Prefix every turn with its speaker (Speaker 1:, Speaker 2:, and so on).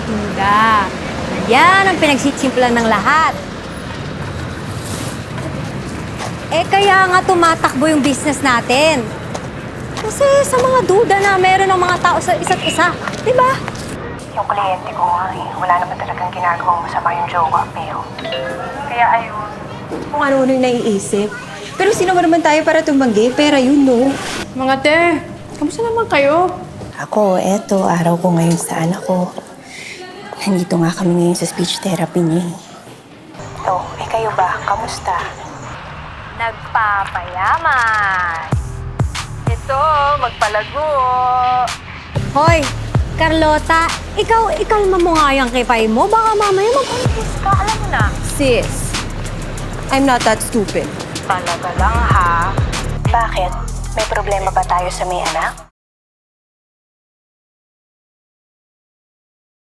Speaker 1: Duda. Yan ang pinagsisimpulan ng lahat. Kaya nga tumatakbo yung business natin. Kasi sa mga duda na meron ng mga tao sa isa't isa, di ba?
Speaker 2: Yung kliyente ko nga wala naman talagang ginagawang masama yung jowa, pero... Kaya ayun.
Speaker 3: Kung ano-ano yung naiisip. Pero sino ba naman tayo para tumanggi? Pera yun, no?
Speaker 4: Mga te, kamusta naman kayo?
Speaker 3: Ako, eto, araw ko ngayon sa anak ko. Nandito nga kami ngayon sa speech therapy niya.
Speaker 2: Kayo ba? Kamusta?
Speaker 1: Nagpapayaman.
Speaker 2: Ito, magpalago.
Speaker 1: Hoy, Carlota, ikalma mo nga yung kipay mo. Baka mamaya mag-confess ka, alam mo na.
Speaker 3: Sis, I'm not that stupid.
Speaker 2: Talaga lang, ha? Bakit? May problema ba tayo sa may anak?